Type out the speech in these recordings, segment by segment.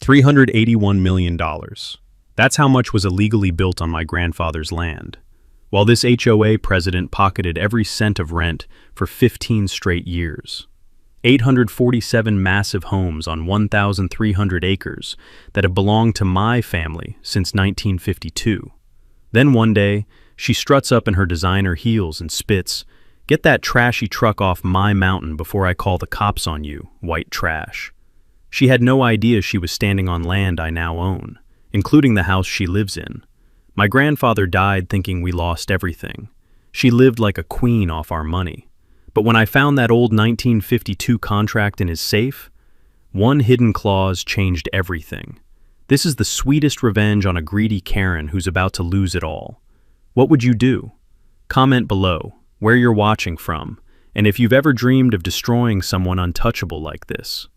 $381 million. That's how much was illegally built on my grandfather's land. While this HOA president pocketed every cent of rent for 15 straight years. 847 massive homes on 1,300 acres that have belonged to my family since 1952. Then one day, she struts up in her designer heels and spits, "Get that trashy truck off my mountain before I call the cops on you, white trash." She had no idea she was standing on land I now own, including the house she lives in. My grandfather died thinking we lost everything. She lived like a queen off our money. But when I found that old 1952 contract in his safe, one hidden clause changed everything. This is the sweetest revenge on a greedy Karen who's about to lose it all. What would you do? Comment below where you're watching from, and if you've ever dreamed of destroying someone untouchable like this.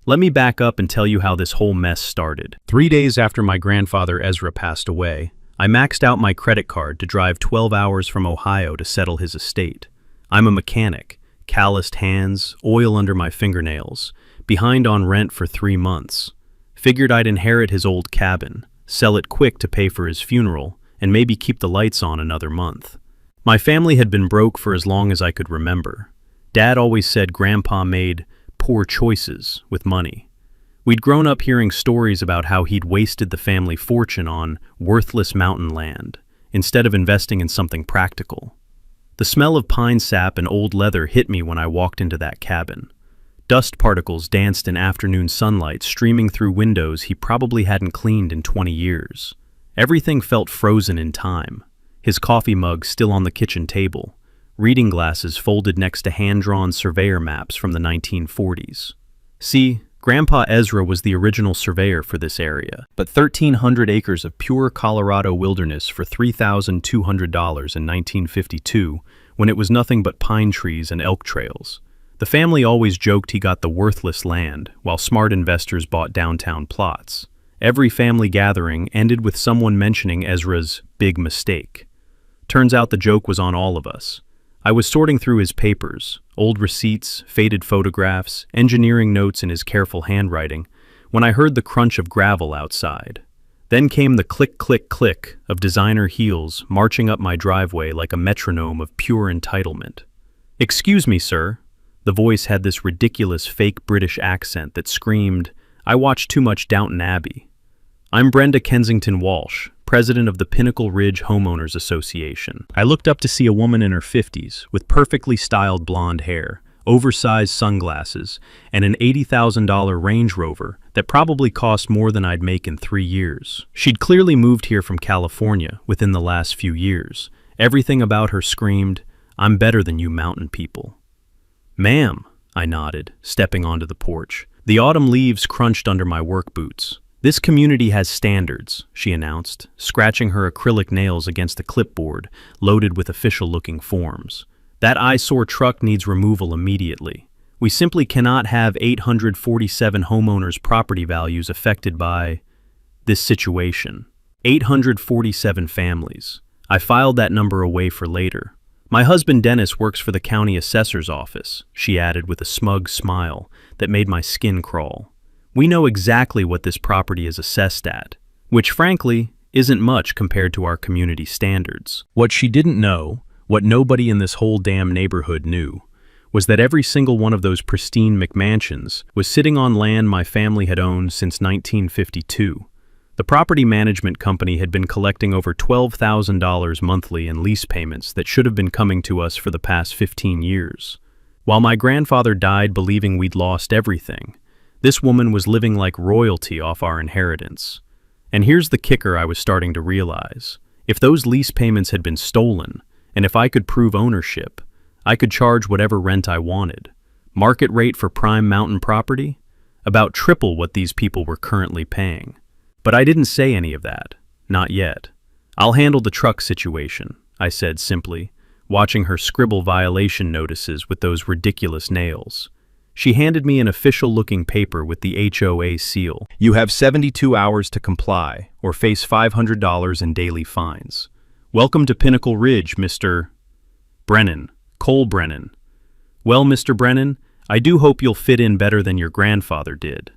Let me back up and tell you how this whole mess started. 3 days after my grandfather Ezra passed away, I maxed out my credit card to drive 12 hours from Ohio to settle his estate. I'm a mechanic, calloused hands, oil under my fingernails, behind on rent for 3 months. Figured I'd inherit his old cabin, sell it quick to pay for his funeral, and maybe keep the lights on another month. My family had been broke for as long as I could remember. Dad always said Grandpa made poor choices with money. We'd grown up hearing stories about how he'd wasted the family fortune on worthless mountain land, instead of investing in something practical. The smell of pine sap and old leather hit me when I walked into that cabin. Dust particles danced in afternoon sunlight streaming through windows he probably hadn't cleaned in 20 years. Everything felt frozen in time. His coffee mug still on the kitchen table, reading glasses folded next to hand-drawn surveyor maps from the 1940s. See, Grandpa Ezra was the original surveyor for this area, but 1,300 acres of pure Colorado wilderness for $3,200 in 1952, when it was nothing but pine trees and elk trails. The family always joked he got the worthless land, while smart investors bought downtown plots. Every family gathering ended with someone mentioning Ezra's big mistake. Turns out the joke was on all of us. I was sorting through his papers, old receipts, faded photographs, engineering notes in his careful handwriting, when I heard the crunch of gravel outside. Then came the click, click, click of designer heels marching up my driveway like a metronome of pure entitlement. "Excuse me, sir." The voice had this ridiculous fake British accent that screamed, "I watch too much Downton Abbey." "I'm Brenda Kensington Walsh, president of the Pinnacle Ridge Homeowners Association." I looked up to see a woman in her 50s with perfectly styled blonde hair, oversized sunglasses, and an $80,000 Range Rover that probably cost more than I'd make in 3 years. She'd clearly moved here from California within the last few years. Everything about her screamed, "I'm better than you mountain people." "Ma'am," I nodded, stepping onto the porch. The autumn leaves crunched under my work boots. "This community has standards," she announced, scratching her acrylic nails against a clipboard loaded with official-looking forms. "That eyesore truck needs removal immediately. We simply cannot have 847 homeowners' property values affected by this situation. 847 families. I filed that number away for later. My husband Dennis works for the county assessor's office," she added with a smug smile that made my skin crawl. "We know exactly what this property is assessed at, which frankly isn't much compared to our community standards." What she didn't know, what nobody in this whole damn neighborhood knew, was that every single one of those pristine McMansions was sitting on land my family had owned since 1952. The property management company had been collecting over $12,000 monthly in lease payments that should have been coming to us for the past 15 years. While my grandfather died believing we'd lost everything, this woman was living like royalty off our inheritance. And here's the kicker I was starting to realize. If those lease payments had been stolen, and if I could prove ownership, I could charge whatever rent I wanted. Market rate for prime mountain property? About triple what these people were currently paying. But I didn't say any of that. Not yet. "I'll handle the truck situation," I said simply, watching her scribble violation notices with those ridiculous nails. She handed me an official-looking paper with the HOA seal. "You have 72 hours to comply, or face $500 in daily fines. Welcome to Pinnacle Ridge, Mr. Brennan. Cole Brennan. Well, Mr. Brennan, I do hope you'll fit in better than your grandfather did."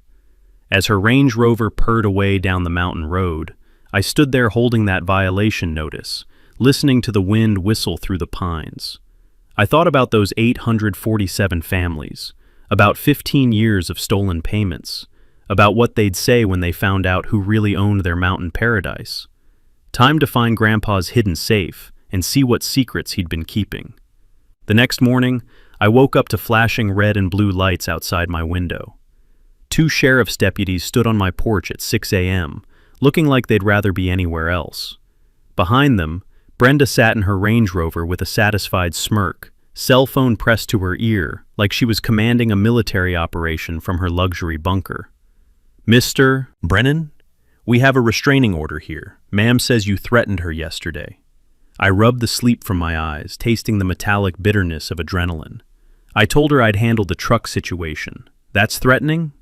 As her Range Rover purred away down the mountain road, I stood there holding that violation notice, listening to the wind whistle through the pines. I thought about those 847 families, about 15 years of stolen payments, about what they'd say when they found out who really owned their mountain paradise. Time to find Grandpa's hidden safe and see what secrets he'd been keeping. The next morning, I woke up to flashing red and blue lights outside my window. 2 sheriff's deputies stood on my porch at 6 a.m., looking like they'd rather be anywhere else. Behind them, Brenda sat in her Range Rover with a satisfied smirk, cell phone pressed to her ear, like she was commanding a military operation from her luxury bunker. "Mr. Brennan, we have a restraining order here. Ma'am says you threatened her yesterday." I rubbed the sleep from my eyes, tasting the metallic bitterness of adrenaline. "I told her I'd handle the truck situation. That's threatening?"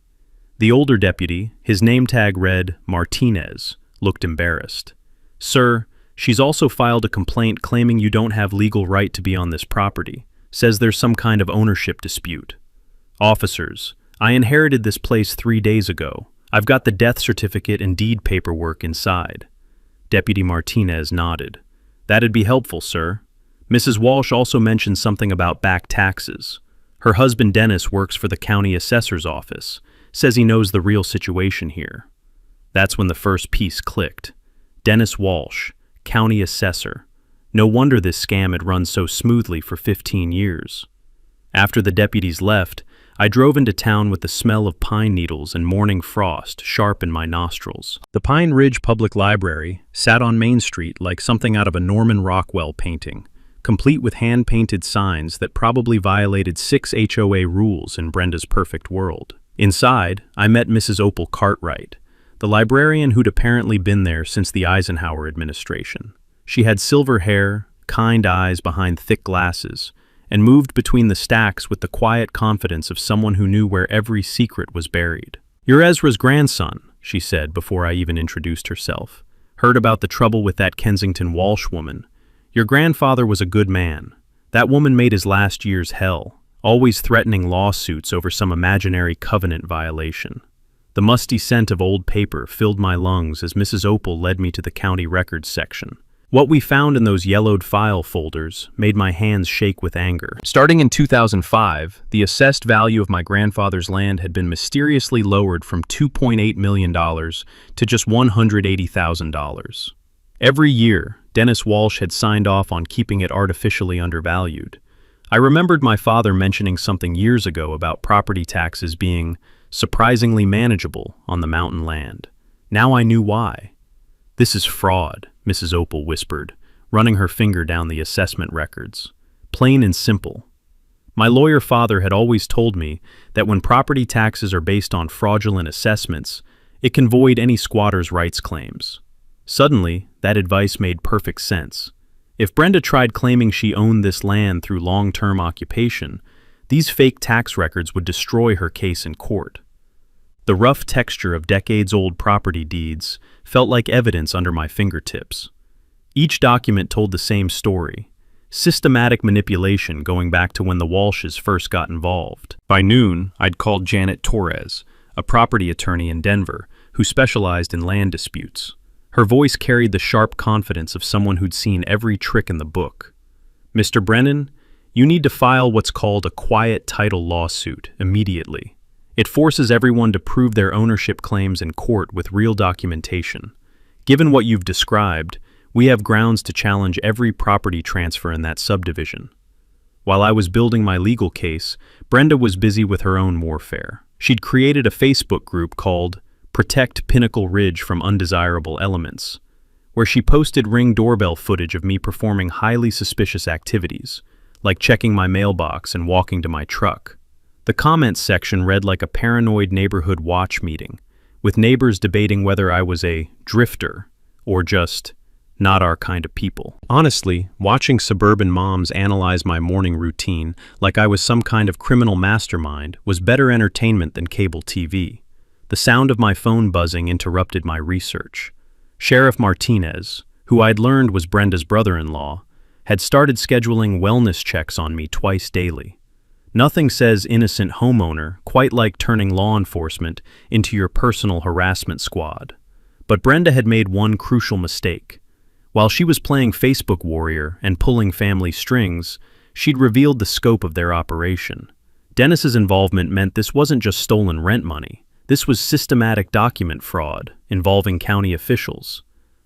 The older deputy, his name tag read Martinez, looked embarrassed. "Sir, she's also filed a complaint claiming you don't have legal right to be on this property. Says there's some kind of ownership dispute." "Officers, I inherited this place 3 days ago. I've got the death certificate and deed paperwork inside." Deputy Martinez nodded. "That'd be helpful, sir." Mrs. Walsh also mentioned something about back taxes. Her husband Dennis works for the county assessor's office, says he knows the real situation here. That's when the first piece clicked. Dennis Walsh, county assessor. No wonder this scam had run so smoothly for 15 years. After the deputies left, I drove into town with the smell of pine needles and morning frost sharp in my nostrils. The Pine Ridge Public Library sat on Main Street like something out of a Norman Rockwell painting, complete with hand-painted signs that probably violated 6 HOA rules in Brenda's perfect world. Inside, I met Mrs. Opal Cartwright, the librarian who'd apparently been there since the Eisenhower administration. She had silver hair, kind eyes behind thick glasses, and moved between the stacks with the quiet confidence of someone who knew where every secret was buried. "You're Ezra's grandson," she said before I even introduced herself. "Heard about the trouble with that Kensington Walsh woman. Your grandfather was a good man. That woman made his last years hell, always threatening lawsuits over some imaginary covenant violation." The musty scent of old paper filled my lungs as Mrs. Opal led me to the county records section. What we found in those yellowed file folders made my hands shake with anger. Starting in 2005, the assessed value of my grandfather's land had been mysteriously lowered from $2.8 million to just $180,000. Every year, Dennis Walsh had signed off on keeping it artificially undervalued. I remembered my father mentioning something years ago about property taxes being surprisingly manageable on the mountain land. Now I knew why. "This is fraud," Mrs. Opal whispered, running her finger down the assessment records. "Plain and simple." My lawyer father had always told me that when property taxes are based on fraudulent assessments, it can void any squatter's rights claims. Suddenly, that advice made perfect sense. If Brenda tried claiming she owned this land through long-term occupation, these fake tax records would destroy her case in court. The rough texture of decades-old property deeds felt like evidence under my fingertips. Each document told the same story, systematic manipulation going back to when the Walshes first got involved. By noon, I'd called Janet Torres, a property attorney in Denver, who specialized in land disputes. Her voice carried the sharp confidence of someone who'd seen every trick in the book. "Mr. Brennan, you need to file what's called a quiet title lawsuit immediately. It forces everyone to prove their ownership claims in court with real documentation. Given what you've described, we have grounds to challenge every property transfer in that subdivision." While I was building my legal case, Brenda was busy with her own warfare. She'd created a Facebook group called Protect Pinnacle Ridge from Undesirable Elements, where she posted Ring doorbell footage of me performing highly suspicious activities, like checking my mailbox and walking to my truck. The comments section read like a paranoid neighborhood watch meeting, with neighbors debating whether I was a drifter or just not our kind of people. Honestly, watching suburban moms analyze my morning routine like I was some kind of criminal mastermind was better entertainment than cable TV. The sound of my phone buzzing interrupted my research. Sheriff Martinez, who I'd learned was Brenda's brother-in-law, had started scheduling wellness checks on me twice daily. Nothing says innocent homeowner quite like turning law enforcement into your personal harassment squad. But Brenda had made one crucial mistake. While she was playing Facebook warrior and pulling family strings, she'd revealed the scope of their operation. Dennis's involvement meant this wasn't just stolen rent money. This was systematic document fraud involving county officials.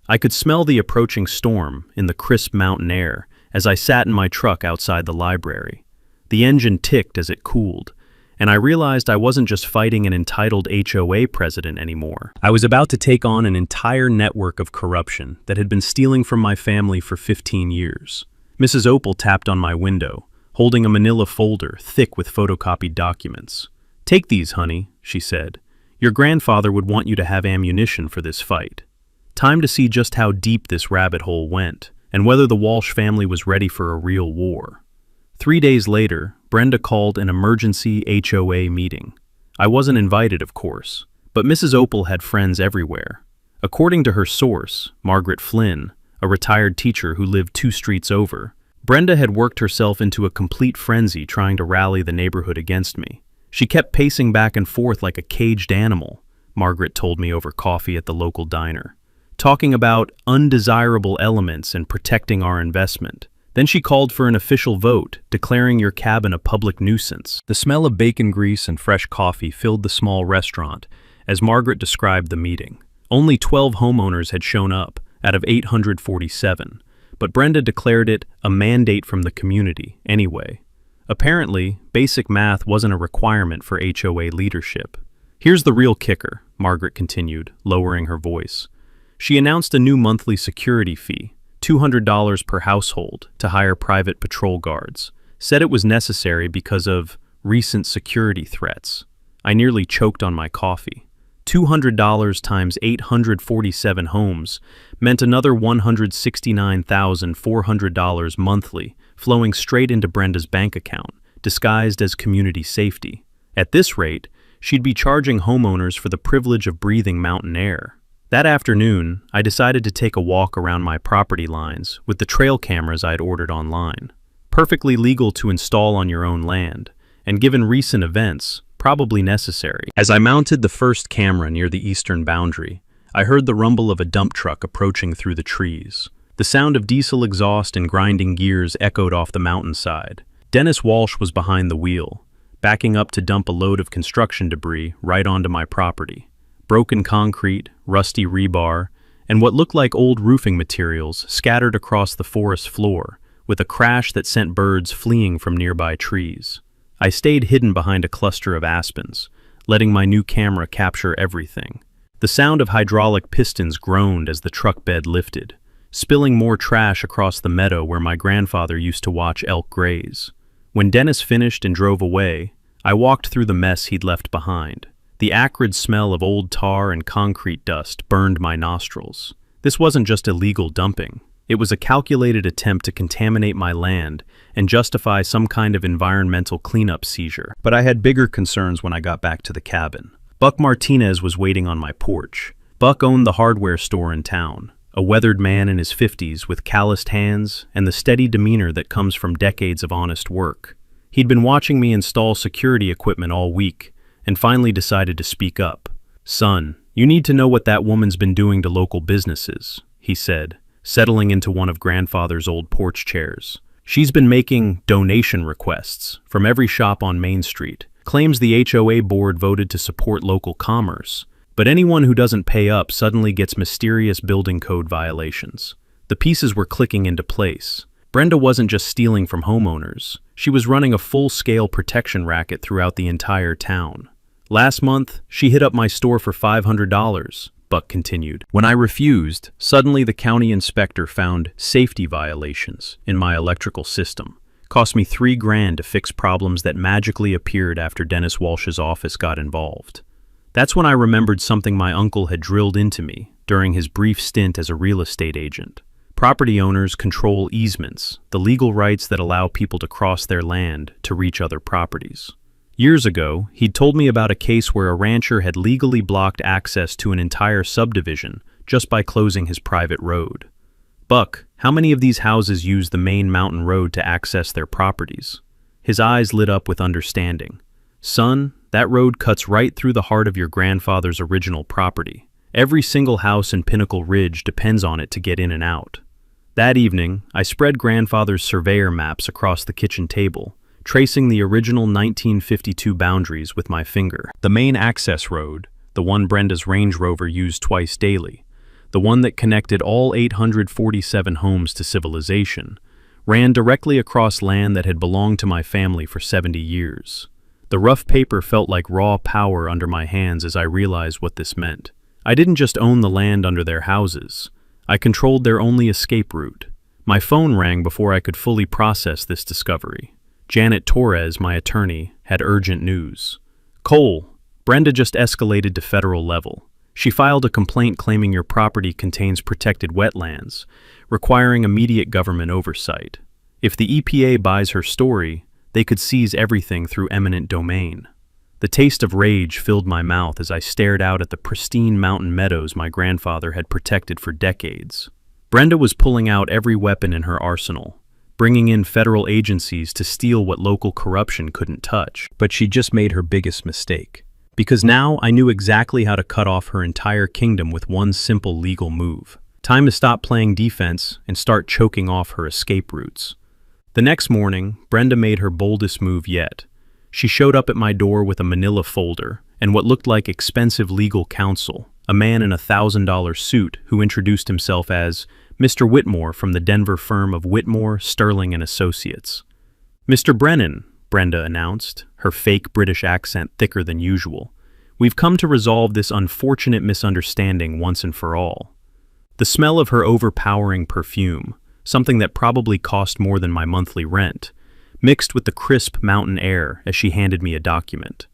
I could smell the approaching storm in the crisp mountain air as I sat in my truck outside the library. The engine ticked as it cooled, and I realized I wasn't just fighting an entitled HOA president anymore. I was about to take on an entire network of corruption that had been stealing from my family for 15 years. Mrs. Opal tapped on my window, holding a manila folder thick with photocopied documents. "Take these, honey," she said. "Your grandfather would want you to have ammunition for this fight." Time to see just how deep this rabbit hole went, and whether the Walsh family was ready for a real war. 3 days later, Brenda called an emergency HOA meeting. I wasn't invited, of course, but Mrs. Opal had friends everywhere. According to her source, Margaret Flynn, a retired teacher who lived 2 streets over, Brenda had worked herself into a complete frenzy trying to rally the neighborhood against me. She kept pacing back and forth like a caged animal, Margaret told me over coffee at the local diner, talking about undesirable elements and protecting our investment. Then she called for an official vote, declaring your cabin a public nuisance. The smell of bacon grease and fresh coffee filled the small restaurant as Margaret described the meeting. Only 12 homeowners had shown up out of 847, but Brenda declared it a mandate from the community anyway. Apparently, basic math wasn't a requirement for HOA leadership. "Here's the real kicker," Margaret continued, lowering her voice. She announced a new monthly security fee, $200 per household, to hire private patrol guards. Said it was necessary because of recent security threats. I nearly choked on my coffee. $200 times 847 homes meant another $169,400 monthly flowing straight into Brenda's bank account, disguised as community safety. At this rate, she'd be charging homeowners for the privilege of breathing mountain air. That afternoon, I decided to take a walk around my property lines with the trail cameras I'd ordered online. Perfectly legal to install on your own land, and given recent events, probably necessary. As I mounted the first camera near the eastern boundary, I heard the rumble of a dump truck approaching through the trees. The sound of diesel exhaust and grinding gears echoed off the mountainside. Dennis Walsh was behind the wheel, backing up to dump a load of construction debris right onto my property. Broken concrete, rusty rebar, and what looked like old roofing materials scattered across the forest floor, with a crash that sent birds fleeing from nearby trees. I stayed hidden behind a cluster of aspens, letting my new camera capture everything. The sound of hydraulic pistons groaned as the truck bed lifted, spilling more trash across the meadow where my grandfather used to watch elk graze. When Dennis finished and drove away, I walked through the mess he'd left behind. The acrid smell of old tar and concrete dust burned my nostrils. This wasn't just illegal dumping. It was a calculated attempt to contaminate my land and justify some kind of environmental cleanup seizure. But I had bigger concerns when I got back to the cabin. Buck Martinez was waiting on my porch. Buck owned the hardware store in town, a weathered man in his 50s with calloused hands and the steady demeanor that comes from decades of honest work. He'd been watching me install security equipment all week, and finally decided to speak up. "Son, you need to know what that woman's been doing to local businesses," he said, settling into one of grandfather's old porch chairs. "She's been making donation requests from every shop on Main Street, claims the HOA board voted to support local commerce, but anyone who doesn't pay up suddenly gets mysterious building code violations." The pieces were clicking into place. Brenda wasn't just stealing from homeowners. She was running a full-scale protection racket throughout the entire town. "Last month, she hit up my store for $500, Buck continued. "When I refused, suddenly the county inspector found safety violations in my electrical system. Cost me $3,000 to fix problems that magically appeared after Dennis Walsh's office got involved." That's when I remembered something my uncle had drilled into me during his brief stint as a real estate agent. Property owners control easements, the legal rights that allow people to cross their land to reach other properties. Years ago, he'd told me about a case where a rancher had legally blocked access to an entire subdivision just by closing his private road. "Buck, how many of these houses use the main mountain road to access their properties?" His eyes lit up with understanding. "Son, that road cuts right through the heart of your grandfather's original property. Every single house in Pinnacle Ridge depends on it to get in and out." That evening, I spread grandfather's surveyor maps across the kitchen table, tracing the original 1952 boundaries with my finger. The main access road, the one Brenda's Range Rover used twice daily, the one that connected all 847 homes to civilization, ran directly across land that had belonged to my family for 70 years. The rough paper felt like raw power under my hands as I realized what this meant. I didn't just own the land under their houses. I controlled their only escape route. My phone rang before I could fully process this discovery. Janet Torres, my attorney, had urgent news. "Cole, Brenda just escalated to federal level. She filed a complaint claiming your property contains protected wetlands, requiring immediate government oversight. If the EPA buys her story, they could seize everything through eminent domain." The taste of rage filled my mouth as I stared out at the pristine mountain meadows my grandfather had protected for decades. Brenda was pulling out every weapon in her arsenal, bringing in federal agencies to steal what local corruption couldn't touch. But she just made her biggest mistake. Because now I knew exactly how to cut off her entire kingdom with one simple legal move. Time to stop playing defense and start choking off her escape routes. The next morning, Brenda made her boldest move yet. She showed up at my door with a manila folder and what looked like expensive legal counsel, a man in a $1,000 suit who introduced himself as Mr. Whitmore from the Denver firm of Whitmore, Sterling and Associates. "Mr. Brennan," Brenda announced, her fake British accent thicker than usual, "we've come to resolve this unfortunate misunderstanding once and for all." The smell of her overpowering perfume, something that probably cost more than my monthly rent, mixed with the crisp mountain air as she handed me a document.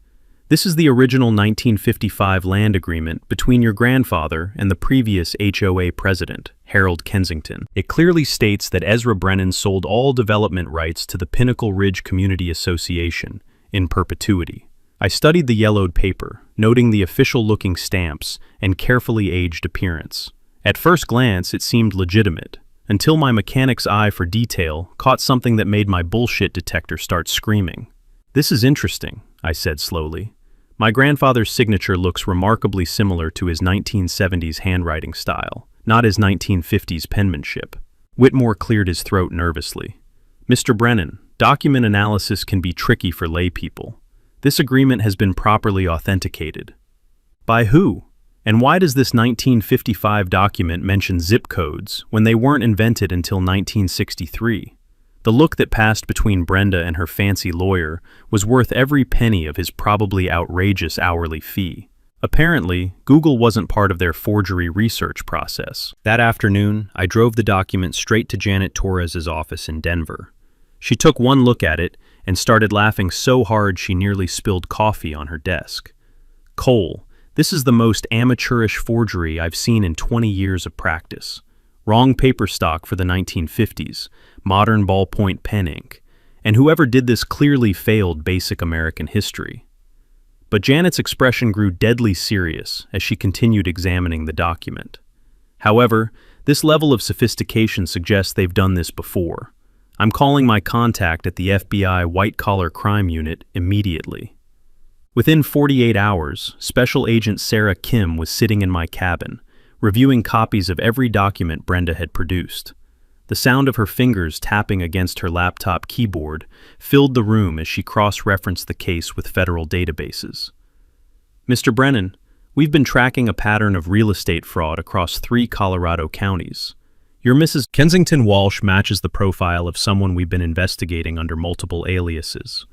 "This is the original 1955 land agreement between your grandfather and the previous HOA president, Harold Kensington. It clearly states that Ezra Brennan sold all development rights to the Pinnacle Ridge Community Association in perpetuity." I studied the yellowed paper, noting the official-looking stamps and carefully aged appearance. At first glance, it seemed legitimate, until my mechanic's eye for detail caught something that made my bullshit detector start screaming. "This is interesting," I said slowly. "My grandfather's signature looks remarkably similar to his 1970s handwriting style, not his 1950s penmanship." Whitmore cleared his throat nervously. "Mr. Brennan, document analysis can be tricky for lay people. This agreement has been properly authenticated." "By who? And why does this 1955 document mention zip codes when they weren't invented until 1963? The look that passed between Brenda and her fancy lawyer was worth every penny of his probably outrageous hourly fee. Apparently, Google wasn't part of their forgery research process. That afternoon, I drove the document straight to Janet Torres's office in Denver. She took one look at it and started laughing so hard she nearly spilled coffee on her desk. "Cole, this is the most amateurish forgery I've seen in 20 years of practice. Wrong paper stock for the 1950s, modern ballpoint pen ink, and whoever did this clearly failed basic American history." But Janet's expression grew deadly serious as she continued examining the document. "However, this level of sophistication suggests they've done this before. I'm calling my contact at the FBI White-Collar Crime Unit immediately." Within 48 hours, Special Agent Sarah Kim was sitting in my cabin, reviewing copies of every document Brenda had produced. The sound of her fingers tapping against her laptop keyboard filled the room as she cross-referenced the case with federal databases. "Mr. Brennan, we've been tracking a pattern of real estate fraud across 3 Colorado counties. Your Mrs. Kensington Walsh matches the profile of someone we've been investigating under multiple aliases."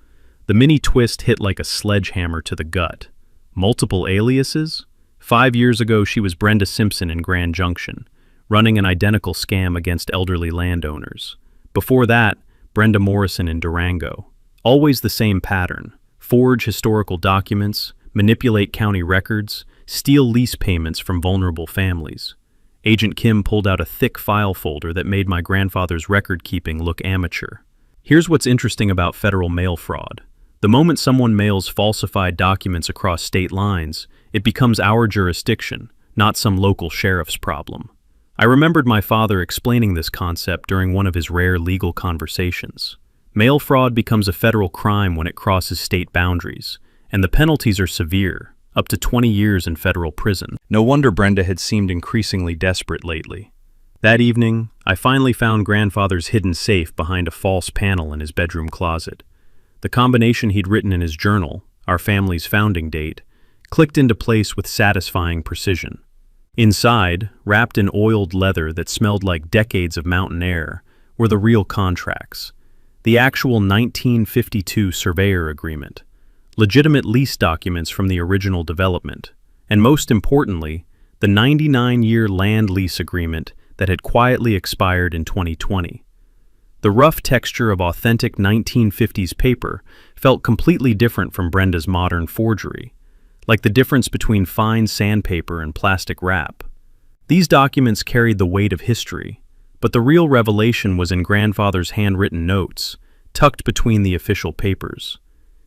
The mini twist hit like a sledgehammer to the gut. Multiple aliases? 5 years ago, she was Brenda Simpson in Grand Junction, running an identical scam against elderly landowners. Before that, Brenda Morrison in Durango. Always the same pattern: forge historical documents, manipulate county records, steal lease payments from vulnerable families. Agent Kim pulled out a thick file folder that made my grandfather's record-keeping look amateur. Here's what's interesting about federal mail fraud. The moment someone mails falsified documents across state lines, it becomes our jurisdiction, not some local sheriff's problem. I remembered my father explaining this concept during one of his rare legal conversations. Mail fraud becomes a federal crime when it crosses state boundaries, and the penalties are severe, up to 20 years in federal prison. No wonder Brenda had seemed increasingly desperate lately. That evening, I finally found grandfather's hidden safe behind a false panel in his bedroom closet. The combination he'd written in his journal, our family's founding date, clicked into place with satisfying precision. Inside, wrapped in oiled leather that smelled like decades of mountain air, were the real contracts. The actual 1952 surveyor agreement, legitimate lease documents from the original development, and most importantly, the 99-year land lease agreement that had quietly expired in 2020. The rough texture of authentic 1950s paper felt completely different from Brenda's modern forgery, like the difference between fine sandpaper and plastic wrap. These documents carried the weight of history, but the real revelation was in grandfather's handwritten notes, tucked between the official papers.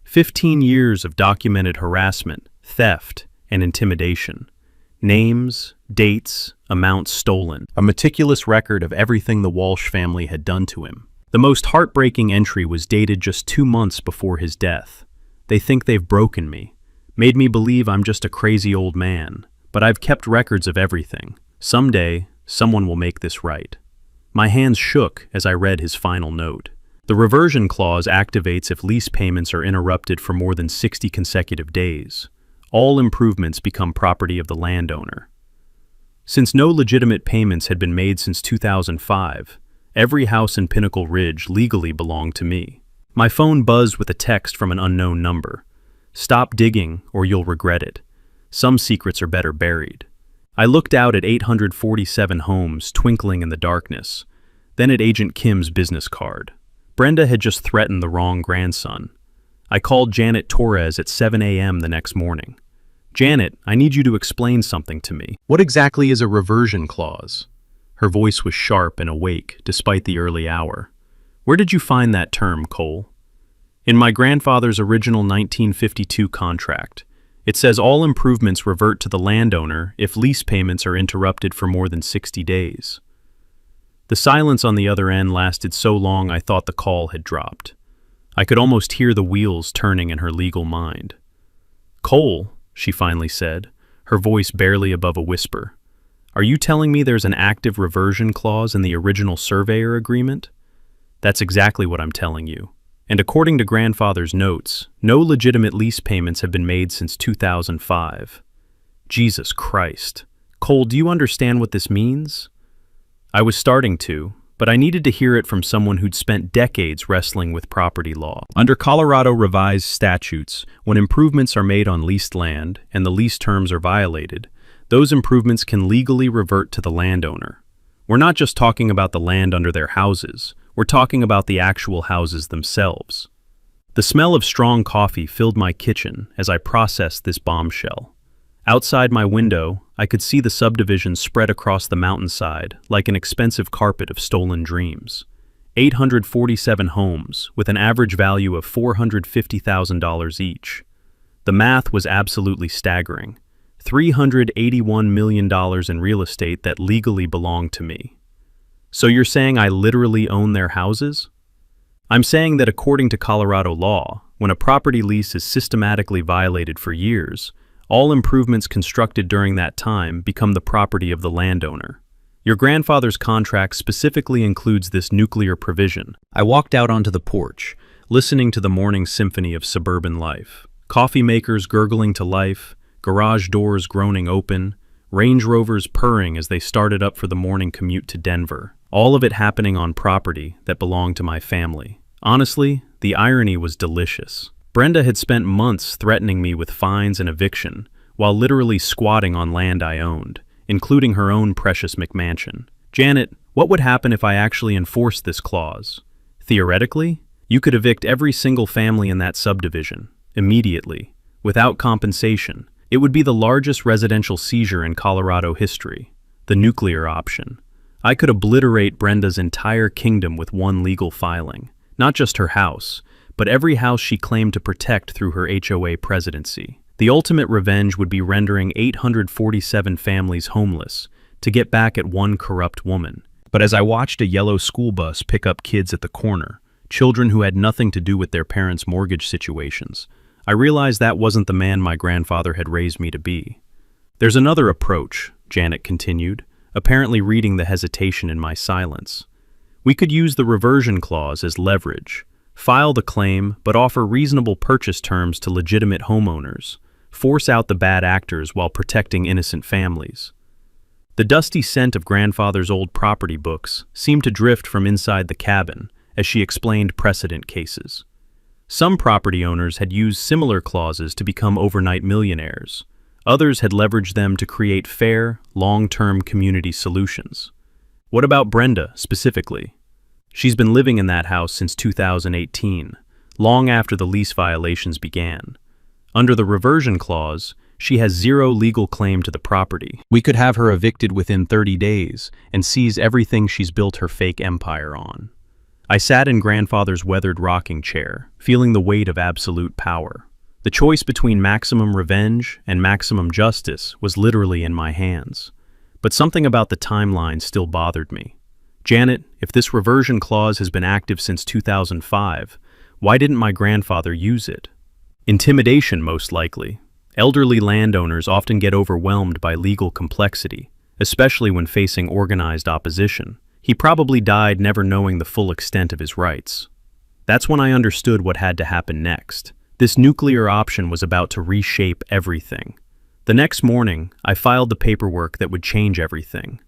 15 years of documented harassment, theft, and intimidation. Names, dates, amounts stolen. A meticulous record of everything the Walsh family had done to him. The most heartbreaking entry was dated just 2 months before his death. They think they've broken me, made me believe I'm just a crazy old man, but I've kept records of everything. Someday, someone will make this right. My hands shook as I read his final note. The reversion clause activates if lease payments are interrupted for more than 60 consecutive days. All improvements become property of the landowner. Since no legitimate payments had been made since 2005, every house in Pinnacle Ridge legally belonged to me. My phone buzzed with a text from an unknown number. Stop digging or you'll regret it. Some secrets are better buried. I looked out at 847 homes twinkling in the darkness, then at Agent Kim's business card. Brenda had just threatened the wrong grandson. I called Janet Torres at 7 a.m. the next morning. Janet, I need you to explain something to me. What exactly is a reversion clause? Her voice was sharp and awake, despite the early hour. Where did you find that term, Cole? In my grandfather's original 1952 contract. It says all improvements revert to the landowner if lease payments are interrupted for more than 60 days. The silence on the other end lasted so long I thought the call had dropped. I could almost hear the wheels turning in her legal mind. Cole, she finally said, her voice barely above a whisper. Are you telling me there's an active reversion clause in the original surveyor agreement? That's exactly what I'm telling you. And according to grandfather's notes, no legitimate lease payments have been made since 2005. Jesus Christ. Cole, do you understand what this means? I was starting to, but I needed to hear it from someone who'd spent decades wrestling with property law. Under Colorado revised statutes, when improvements are made on leased land and the lease terms are violated, those improvements can legally revert to the landowner. We're not just talking about the land under their houses, we're talking about the actual houses themselves. The smell of strong coffee filled my kitchen as I processed this bombshell. Outside my window, I could see the subdivision spread across the mountainside like an expensive carpet of stolen dreams. 847 homes, with an average value of $450,000 each. The math was absolutely staggering. $381 million in real estate that legally belonged to me. So you're saying I literally own their houses? I'm saying that according to Colorado law, when a property lease is systematically violated for years, all improvements constructed during that time become the property of the landowner. Your grandfather's contract specifically includes this nuclear provision. I walked out onto the porch, listening to the morning symphony of suburban life. Coffee makers gurgling to life, garage doors groaning open, Range Rovers purring as they started up for the morning commute to Denver. All of it happening on property that belonged to my family. Honestly, the irony was delicious. Brenda had spent months threatening me with fines and eviction, while literally squatting on land I owned, including her own precious McMansion. Janet, what would happen if I actually enforced this clause? Theoretically, you could evict every single family in that subdivision, immediately, without compensation. It would be the largest residential seizure in Colorado history, the nuclear option. I could obliterate Brenda's entire kingdom with one legal filing, not just her house, but every house she claimed to protect through her HOA presidency. The ultimate revenge would be rendering 847 families homeless to get back at one corrupt woman. But as I watched a yellow school bus pick up kids at the corner, children who had nothing to do with their parents' mortgage situations. I realized that wasn't the man my grandfather had raised me to be. "There's another approach," Janet continued, apparently reading the hesitation in my silence. "We could use the reversion clause as leverage, file the claim, but offer reasonable purchase terms to legitimate homeowners, force out the bad actors while protecting innocent families." The dusty scent of grandfather's old property books seemed to drift from inside the cabin as she explained precedent cases. Some property owners had used similar clauses to become overnight millionaires. Others had leveraged them to create fair, long-term community solutions. What about Brenda, specifically? She's been living in that house since 2018, long after the lease violations began. Under the reversion clause, she has zero legal claim to the property. We could have her evicted within 30 days and seize everything she's built her fake empire on. I sat in grandfather's weathered rocking chair, feeling the weight of absolute power. The choice between maximum revenge and maximum justice was literally in my hands. But something about the timeline still bothered me. "Janet, if this reversion clause has been active since 2005, why didn't my grandfather use it?" "Intimidation, most likely. Elderly landowners often get overwhelmed by legal complexity, especially when facing organized opposition. He probably died never knowing the full extent of his rights." That's when I understood what had to happen next. This nuclear option was about to reshape everything. The next morning, I filed the paperwork that would change everything.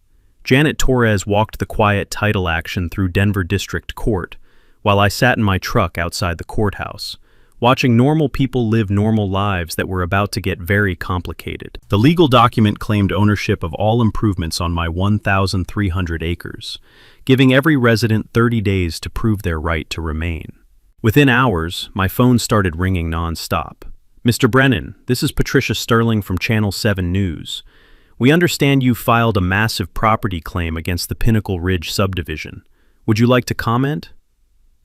Janet Torres walked the quiet title action through Denver District Court, while I sat in my truck outside the courthouse, watching normal people live normal lives that were about to get very complicated. The legal document claimed ownership of all improvements on my 1,300 acres, giving every resident 30 days to prove their right to remain. Within hours, my phone started ringing nonstop. "Mr. Brennan, this is Patricia Sterling from Channel 7 News. We understand you filed a massive property claim against the Pinnacle Ridge subdivision. Would you like to comment?"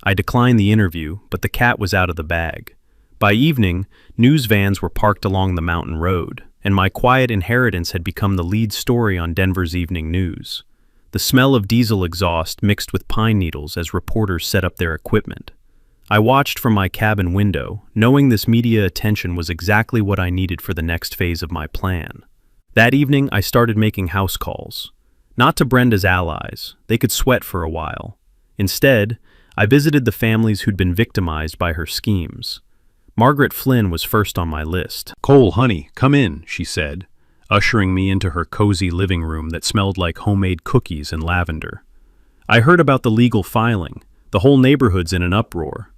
I declined the interview, but the cat was out of the bag. By evening, news vans were parked along the mountain road, and my quiet inheritance had become the lead story on Denver's evening news. The smell of diesel exhaust mixed with pine needles as reporters set up their equipment. I watched from my cabin window, knowing this media attention was exactly what I needed for the next phase of my plan. That evening, I started making house calls. Not to Brenda's allies, they could sweat for a while. Instead, I visited the families who'd been victimized by her schemes. Margaret Flynn was first on my list. "Cole, honey, come in," she said, ushering me into her cozy living room that smelled like homemade cookies and lavender. "I heard about the legal filing. The whole neighborhood's in an uproar."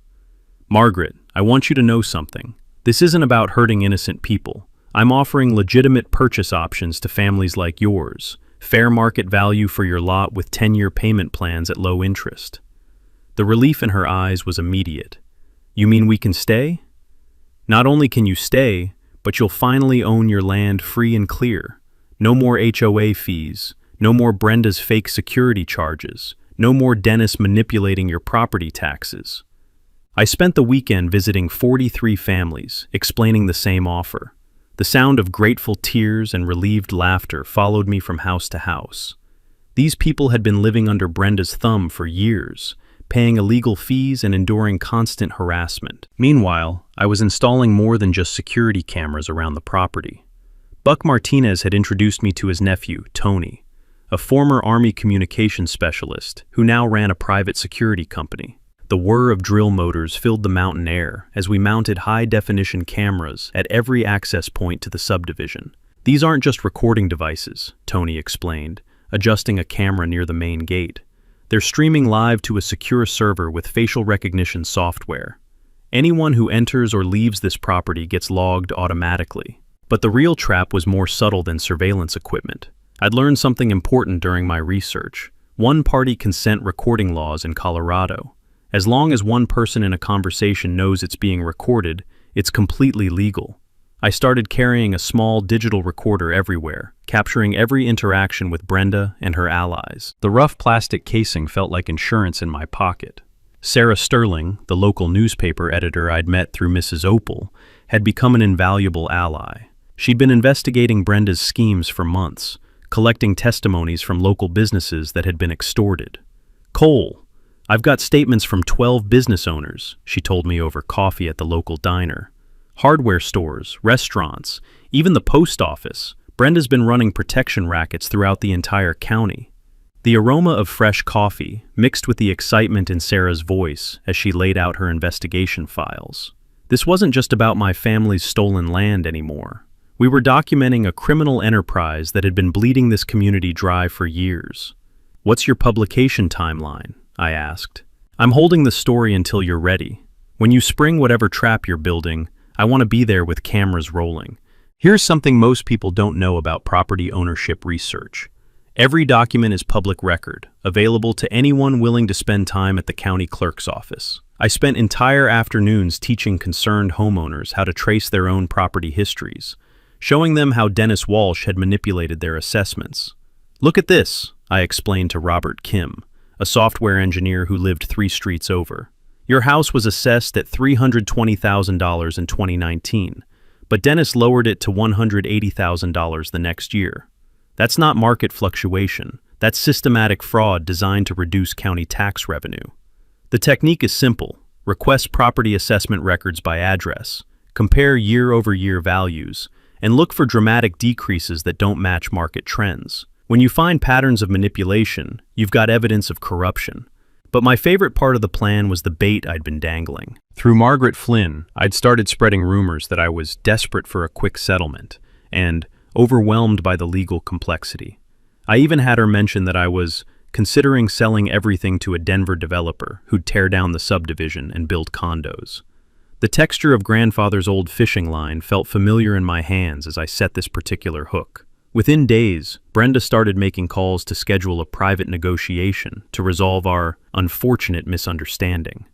"Margaret, I want you to know something. This isn't about hurting innocent people. I'm offering legitimate purchase options to families like yours. Fair market value for your lot with 10-year payment plans at low interest." The relief in her eyes was immediate. "You mean we can stay?" "Not only can you stay, but you'll finally own your land free and clear. No more HOA fees, no more Brenda's fake security charges, no more Dennis manipulating your property taxes." I spent the weekend visiting 43 families, explaining the same offer. The sound of grateful tears and relieved laughter followed me from house to house. These people had been living under Brenda's thumb for years, paying illegal fees and enduring constant harassment. Meanwhile, I was installing more than just security cameras around the property. Buck Martinez had introduced me to his nephew, Tony, a former Army communications specialist who now ran a private security company. The whir of drill motors filled the mountain air as we mounted high-definition cameras at every access point to the subdivision. "These aren't just recording devices," Tony explained, adjusting a camera near the main gate. "They're streaming live to a secure server with facial recognition software. Anyone who enters or leaves this property gets logged automatically." But the real trap was more subtle than surveillance equipment. I'd learned something important during my research: one-party consent recording laws in Colorado. As long as one person in a conversation knows it's being recorded, it's completely legal. I started carrying a small digital recorder everywhere, capturing every interaction with Brenda and her allies. The rough plastic casing felt like insurance in my pocket. Sarah Sterling, the local newspaper editor I'd met through Mrs. Opal, had become an invaluable ally. She'd been investigating Brenda's schemes for months, collecting testimonies from local businesses that had been extorted. "Cole, I've got statements from 12 business owners, she told me over coffee at the local diner. Hardware stores, restaurants, even the post office. Brenda's been running protection rackets throughout the entire county. The aroma of fresh coffee mixed with the excitement in Sarah's voice as she laid out her investigation files. This wasn't just about my family's stolen land anymore. We were documenting a criminal enterprise that had been bleeding this community dry for years. "What's your publication timeline?" I asked. "I'm holding the story until you're ready. When you spring whatever trap you're building, I want to be there with cameras rolling." Here's something most people don't know about property ownership research. Every document is public record, available to anyone willing to spend time at the county clerk's office. I spent entire afternoons teaching concerned homeowners how to trace their own property histories, showing them how Dennis Walsh had manipulated their assessments. "Look at this," I explained to Robert Kim, a software engineer who lived 3 streets over. "Your house was assessed at $320,000 in 2019, but Dennis lowered it to $180,000 the next year. That's not market fluctuation. That's systematic fraud designed to reduce county tax revenue. The technique is simple. Request property assessment records by address, compare year-over-year values, and look for dramatic decreases that don't match market trends. When you find patterns of manipulation, you've got evidence of corruption." But my favorite part of the plan was the bait I'd been dangling. Through Margaret Flynn, I'd started spreading rumors that I was desperate for a quick settlement and overwhelmed by the legal complexity. I even had her mention that I was considering selling everything to a Denver developer who'd tear down the subdivision and build condos. The texture of grandfather's old fishing line felt familiar in my hands as I set this particular hook. Within days, Brenda started making calls to schedule a private negotiation to resolve our unfortunate misunderstanding.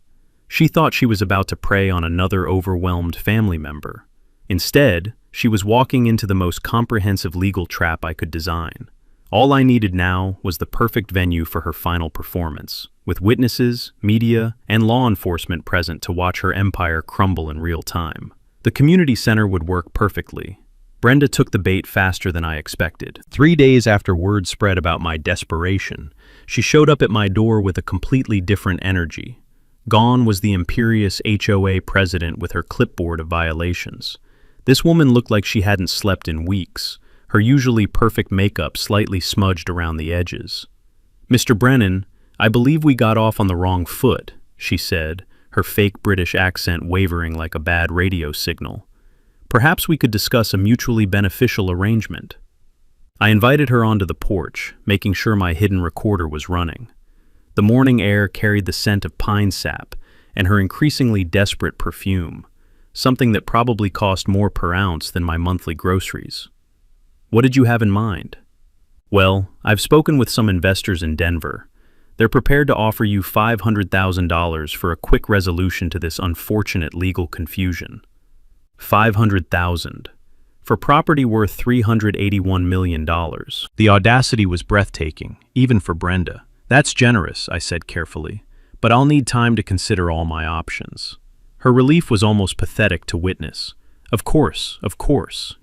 She thought she was about to prey on another overwhelmed family member. Instead, she was walking into the most comprehensive legal trap I could design. All I needed now was the perfect venue for her final performance, with witnesses, media, and law enforcement present to watch her empire crumble in real time. The community center would work perfectly. Brenda took the bait faster than I expected. 3 days after word spread about my desperation, she showed up at my door with a completely different energy. Gone was the imperious HOA president with her clipboard of violations. This woman looked like she hadn't slept in weeks, her usually perfect makeup slightly smudged around the edges. "Mr. Brennan, I believe we got off on the wrong foot," she said, her fake British accent wavering like a bad radio signal. "Perhaps we could discuss a mutually beneficial arrangement." I invited her onto the porch, making sure my hidden recorder was running. The morning air carried the scent of pine sap and her increasingly desperate perfume, something that probably cost more per ounce than my monthly groceries. "What did you have in mind?" "Well, I've spoken with some investors in Denver. They're prepared to offer you $500,000 for a quick resolution to this unfortunate legal confusion." $500,000 for property worth $381 million. The audacity was breathtaking, even for Brenda. "That's generous," I said carefully, "but I'll need time to consider all my options." Her relief was almost pathetic to witness. Of course.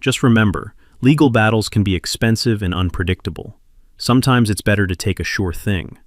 Just remember, legal battles can be expensive and unpredictable. Sometimes it's better to take a sure thing.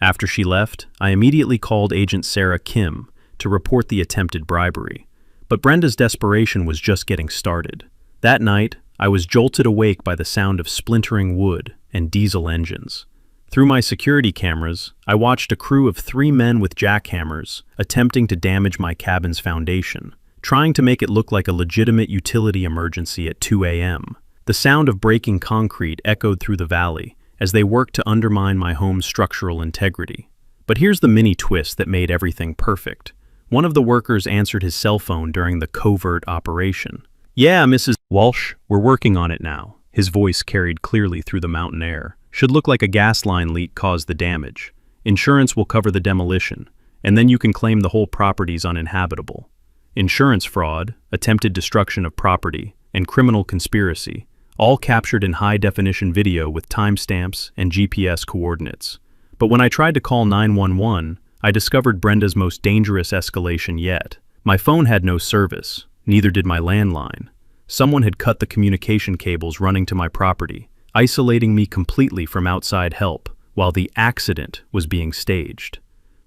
After she left, I immediately called Agent Sarah Kim to report the attempted bribery. But Brenda's desperation was just getting started. That night, I was jolted awake by the sound of splintering wood and diesel engines. Through my security cameras, I watched a crew of 3 men with jackhammers attempting to damage my cabin's foundation, trying to make it look like a legitimate utility emergency at 2 a.m. The sound of breaking concrete echoed through the valley as they worked to undermine my home's structural integrity. But here's the mini twist that made everything perfect. One of the workers answered his cell phone during the covert operation. "Yeah, Mrs. Walsh, we're working on it now." His voice carried clearly through the mountain air. "Should look like a gas line leak caused the damage. Insurance will cover the demolition, and then you can claim the whole property's uninhabitable. Insurance fraud, attempted destruction of property, and criminal conspiracy, all captured in high-definition video with timestamps and GPS coordinates. But when I tried to call 911, I discovered Brenda's most dangerous escalation yet. My phone had no service, neither did my landline. Someone had cut the communication cables running to my property, isolating me completely from outside help, while the accident was being staged.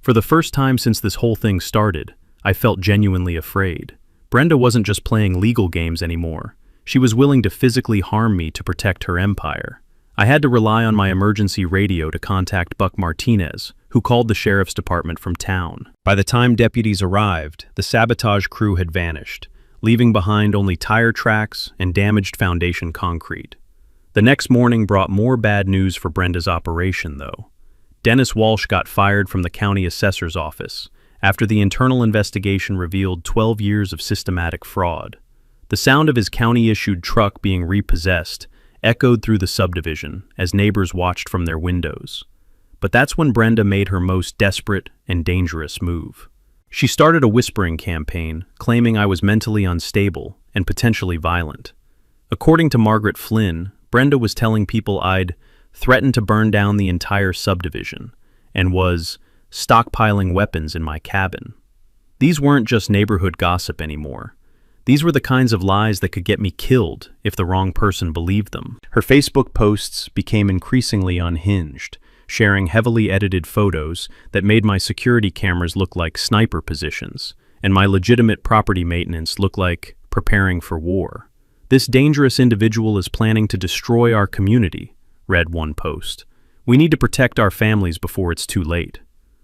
For the first time since this whole thing started, I felt genuinely afraid. Brenda wasn't just playing legal games anymore. She was willing to physically harm me to protect her empire. I had to rely on my emergency radio to contact Buck Martinez, who called the sheriff's department from town. By the time deputies arrived, the sabotage crew had vanished, leaving behind only tire tracks and damaged foundation concrete. The next morning brought more bad news for Brenda's operation, though. Dennis Walsh got fired from the county assessor's office after the internal investigation revealed 12 years of systematic fraud. The sound of his county-issued truck being repossessed echoed through the subdivision as neighbors watched from their windows. But that's when Brenda made her most desperate and dangerous move. She started a whispering campaign, claiming I was mentally unstable and potentially violent. According to Margaret Flynn, Brenda was telling people I'd threatened to burn down the entire subdivision and was stockpiling weapons in my cabin. These weren't just neighborhood gossip anymore. These were the kinds of lies that could get me killed if the wrong person believed them. Her Facebook posts became increasingly unhinged, sharing heavily edited photos that made my security cameras look like sniper positions, and my legitimate property maintenance look like preparing for war. "This dangerous individual is planning to destroy our community," read one post. "We need to protect our families before it's too late."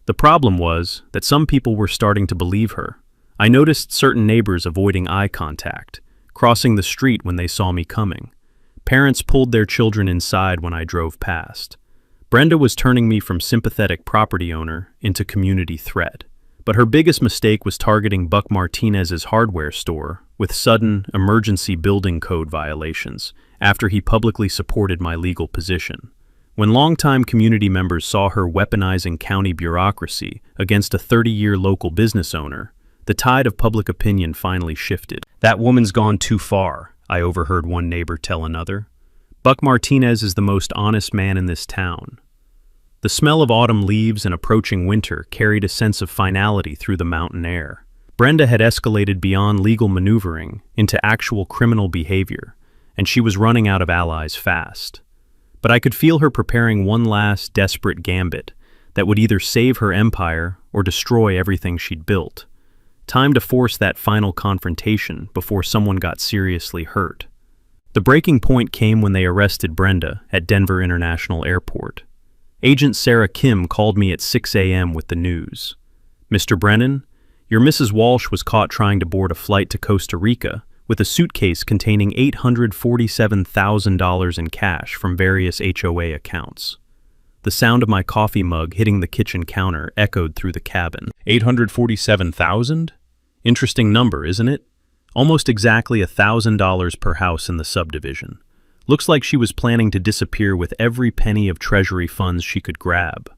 The problem was that some people were starting to believe her. I noticed certain neighbors avoiding eye contact, crossing the street when they saw me coming. Parents pulled their children inside when I drove past. Brenda was turning me from sympathetic property owner into community threat. But her biggest mistake was targeting Buck Martinez's hardware store with sudden emergency building code violations after he publicly supported my legal position. When longtime community members saw her weaponizing county bureaucracy against a 30-year local business owner, the tide of public opinion finally shifted. "That woman's gone too far," I overheard one neighbor tell another. "Buck Martinez is the most honest man in this town." The smell of autumn leaves and approaching winter carried a sense of finality through the mountain air. Brenda had escalated beyond legal maneuvering into actual criminal behavior, and she was running out of allies fast. But I could feel her preparing one last desperate gambit that would either save her empire or destroy everything she'd built. Time to force that final confrontation before someone got seriously hurt. The breaking point came when they arrested Brenda at Denver International Airport. Agent Sarah Kim called me at 6 a.m. with the news. "Mr. Brennan, your Mrs. Walsh was caught trying to board a flight to Costa Rica with a suitcase containing $847,000 in cash from various HOA accounts." The sound of my coffee mug hitting the kitchen counter echoed through the cabin. 847,000? Interesting number, isn't it? Almost exactly $1,000 per house in the subdivision. Looks like she was planning to disappear with every penny of treasury funds she could grab.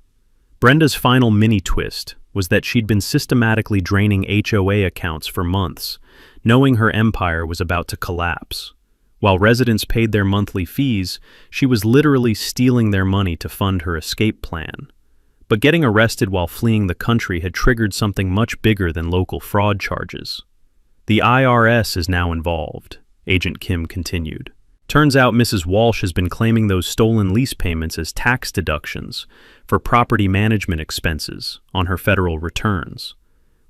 Brenda's final mini-twist was that she'd been systematically draining HOA accounts for months, knowing her empire was about to collapse. While residents paid their monthly fees, she was literally stealing their money to fund her escape plan. But getting arrested while fleeing the country had triggered something much bigger than local fraud charges. "The IRS is now involved," Agent Kim continued. "Turns out Mrs. Walsh has been claiming those stolen lease payments as tax deductions for property management expenses on her federal returns.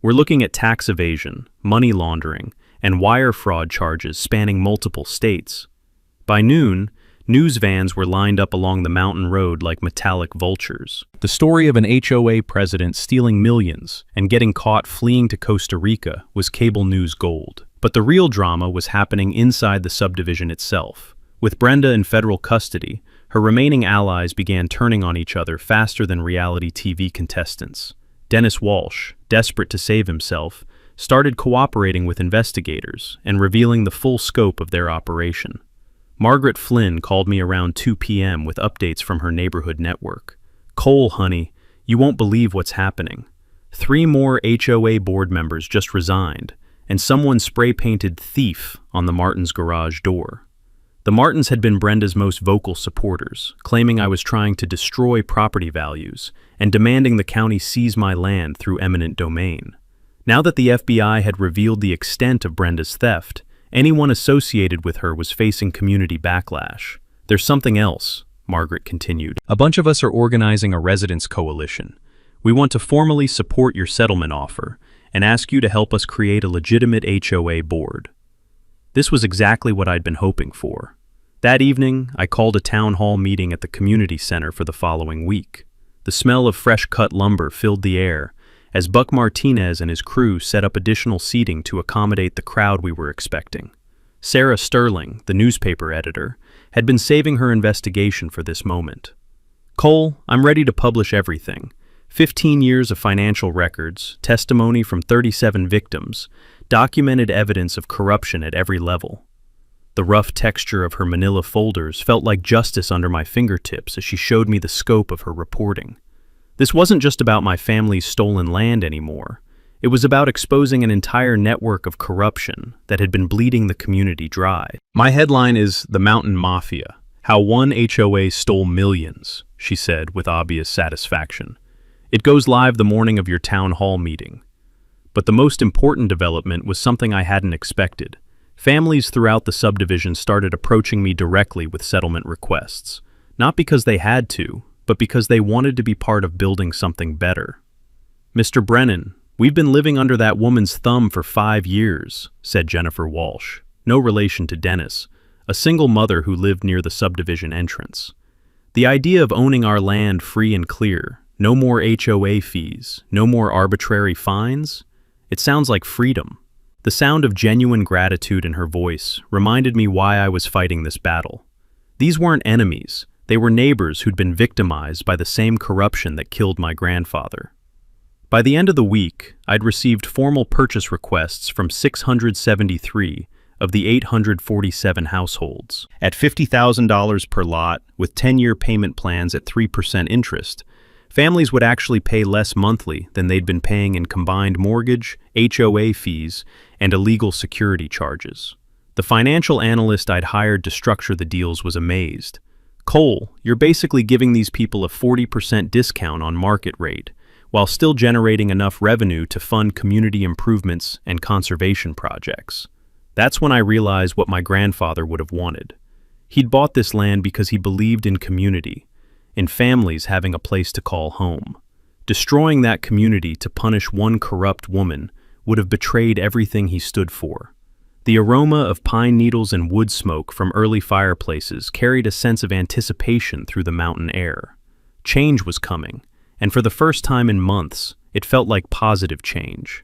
We're looking at tax evasion, money laundering, and wire fraud charges spanning multiple states." By noon, news vans were lined up along the mountain road like metallic vultures. The story of an HOA president stealing millions and getting caught fleeing to Costa Rica was cable news gold. But the real drama was happening inside the subdivision itself. With Brenda in federal custody, her remaining allies began turning on each other faster than reality TV contestants. Dennis Walsh, desperate to save himself, started cooperating with investigators and revealing the full scope of their operation. Margaret Flynn called me around 2 p.m. with updates from her neighborhood network. "Cole, honey, you won't believe what's happening. 3 more HOA board members just resigned, and someone spray-painted thief on the Martins' garage door." The Martins had been Brenda's most vocal supporters, claiming I was trying to destroy property values and demanding the county seize my land through eminent domain. Now that the FBI had revealed the extent of Brenda's theft, anyone associated with her was facing community backlash. "There's something else," Margaret continued. "A bunch of us are organizing a residents' coalition. We want to formally support your settlement offer and ask you to help us create a legitimate HOA board." This was exactly what I'd been hoping for. That evening, I called a town hall meeting at the community center for the following week. The smell of fresh-cut lumber filled the air as Buck Martinez and his crew set up additional seating to accommodate the crowd we were expecting. Sarah Sterling, the newspaper editor, had been saving her investigation for this moment. "Cole, I'm ready to publish everything. 15 years of financial records, testimony from 37 victims, documented evidence of corruption at every level." The rough texture of her manila folders felt like justice under my fingertips as she showed me the scope of her reporting. This wasn't just about my family's stolen land anymore. It was about exposing an entire network of corruption that had been bleeding the community dry. My headline is "The Mountain Mafia: How One HOA Stole Millions," she said with obvious satisfaction. "It goes live the morning of your town hall meeting." But the most important development was something I hadn't expected. Families throughout the subdivision started approaching me directly with settlement requests, not because they had to, but because they wanted to be part of building something better. "Mr. Brennan, we've been living under that woman's thumb for 5 years, said Jennifer Walsh, no relation to Dennis, a single mother who lived near the subdivision entrance. "The idea of owning our land free and clear, no more HOA fees, no more arbitrary fines, it sounds like freedom." The sound of genuine gratitude in her voice reminded me why I was fighting this battle. These weren't enemies. They were neighbors who'd been victimized by the same corruption that killed my grandfather. By the end of the week, I'd received formal purchase requests from 673 of the 847 households. At $50,000 per lot, with 10-year payment plans at 3% interest, families would actually pay less monthly than they'd been paying in combined mortgage, HOA fees, and illegal security charges. The financial analyst I'd hired to structure the deals was amazed. "Cole, you're basically giving these people a 40% discount on market rate, while still generating enough revenue to fund community improvements and conservation projects." That's when I realized what my grandfather would have wanted. He'd bought this land because he believed in community, in families having a place to call home. Destroying that community to punish one corrupt woman would have betrayed everything he stood for. The aroma of pine needles and wood smoke from early fireplaces carried a sense of anticipation through the mountain air. Change was coming, and for the first time in months, it felt like positive change.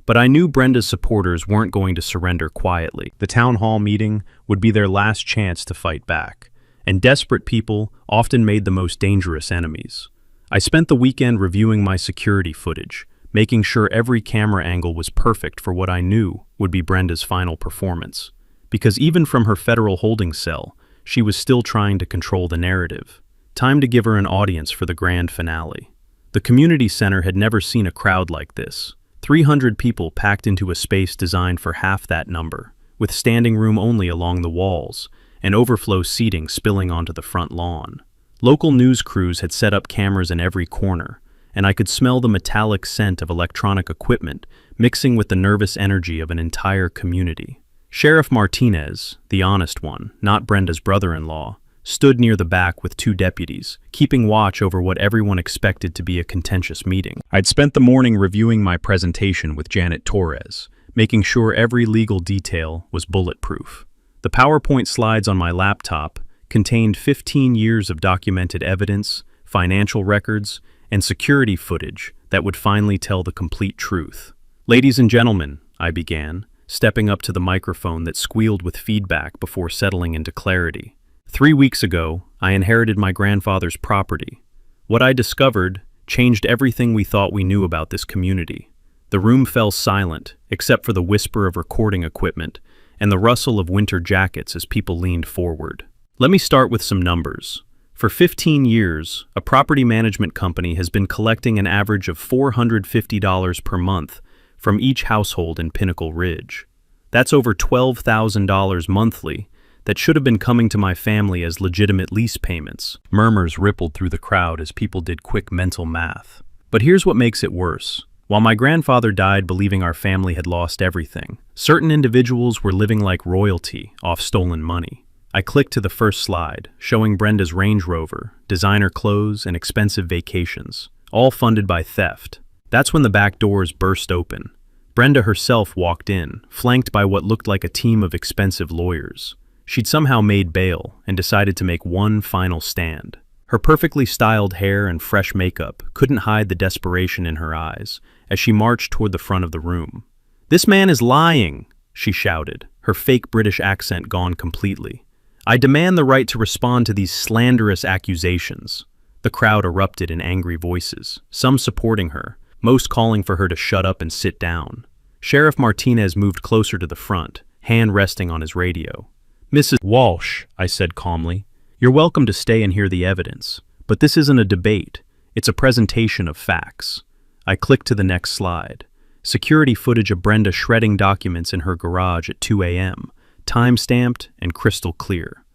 But I knew Brenda's supporters weren't going to surrender quietly. The town hall meeting would be their last chance to fight back, and desperate people often made the most dangerous enemies. I spent the weekend reviewing my security footage, making sure every camera angle was perfect for what I knew would be Brenda's final performance. Because even from her federal holding cell, she was still trying to control the narrative. Time to give her an audience for the grand finale. The community center had never seen a crowd like this. 300 people packed into a space designed for half that number, with standing room only along the walls, and overflow seating spilling onto the front lawn. Local news crews had set up cameras in every corner, and I could smell the metallic scent of electronic equipment mixing with the nervous energy of an entire community. Sheriff Martinez, the honest one, not Brenda's brother-in-law, stood near the back with 2 deputies, keeping watch over what everyone expected to be a contentious meeting. I'd spent the morning reviewing my presentation with Janet Torres, making sure every legal detail was bulletproof. The PowerPoint slides on my laptop contained 15 years of documented evidence, financial records, and security footage that would finally tell the complete truth. "Ladies and gentlemen," I began, stepping up to the microphone that squealed with feedback before settling into clarity. 3 weeks ago, I inherited my grandfather's property. What I discovered changed everything we thought we knew about this community. The room fell silent, except for the whisper of recording equipment and the rustle of winter jackets as people leaned forward. Let me start with some numbers. For 15 years, a property management company has been collecting an average of $450 per month from each household in Pinnacle Ridge. That's over $12,000 monthly that should have been coming to my family as legitimate lease payments. Murmurs rippled through the crowd as people did quick mental math. But here's what makes it worse. While my grandfather died believing our family had lost everything, certain individuals were living like royalty off stolen money. I clicked to the first slide, showing Brenda's Range Rover, designer clothes, and expensive vacations. all funded by theft. That's when the back doors burst open. Brenda herself walked in, flanked by what looked like a team of expensive lawyers. She'd somehow made bail and decided to make one final stand. Her perfectly styled hair and fresh makeup couldn't hide the desperation in her eyes as she marched toward the front of the room. "This man is lying," she shouted, her fake British accent gone completely. "I demand the right to respond to these slanderous accusations." The crowd erupted in angry voices, some supporting her, most calling for her to shut up and sit down. Sheriff Martinez moved closer to the front, hand resting on his radio. "Mrs. Walsh," I said calmly, "you're welcome to stay and hear the evidence, but this isn't a debate, it's a presentation of facts." I clicked to the next slide. Security footage of Brenda shredding documents in her garage at 2 a.m., time-stamped and crystal clear.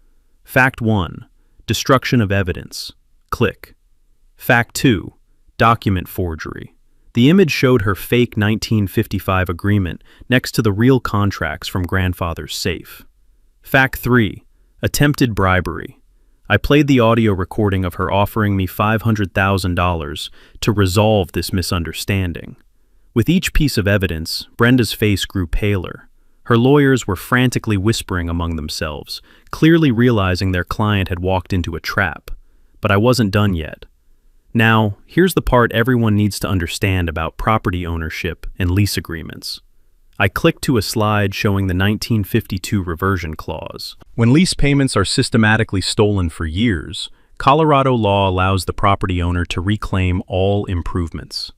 Fact 1, destruction of evidence. Click. Fact 2, document forgery. The image showed her fake 1955 agreement next to the real contracts from grandfather's safe. Fact 3, attempted bribery. I played the audio recording of her offering me $500,000 to resolve this misunderstanding. With each piece of evidence, Brenda's face grew paler. Her lawyers were frantically whispering among themselves, clearly realizing their client had walked into a trap. But I wasn't done yet. Now, here's the part everyone needs to understand about property ownership and lease agreements. I clicked to a slide showing the 1952 reversion clause. When lease payments are systematically stolen for years, Colorado law allows the property owner to reclaim all improvements.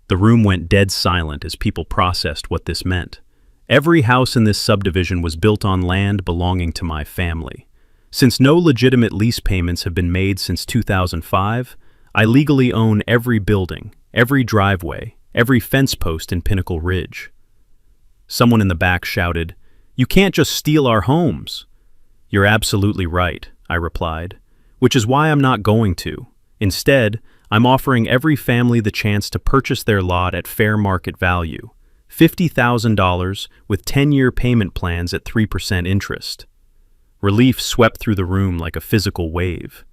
The room went dead silent as people processed what this meant. Every house in this subdivision was built on land belonging to my family. Since no legitimate lease payments have been made since 2005, I legally own every building, every driveway, every fence post in Pinnacle Ridge. Someone in the back shouted, "You can't just steal our homes." "You're absolutely right," I replied, "which is why I'm not going to. Instead, I'm offering every family the chance to purchase their lot at fair market value, $50,000 with 10-year payment plans at 3% interest. Relief swept through the room like a physical wave.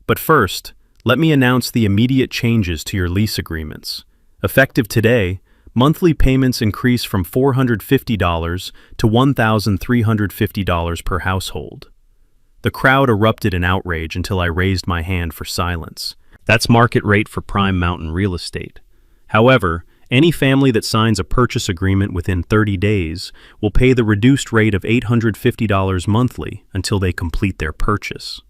But first, let me announce the immediate changes to your lease agreements. Effective today, monthly payments increase from $450 to $1,350 per household. The crowd erupted in outrage until I raised my hand for silence. That's market rate for prime mountain real estate. However, any family that signs a purchase agreement within 30 days will pay the reduced rate of $850 monthly until they complete their purchase.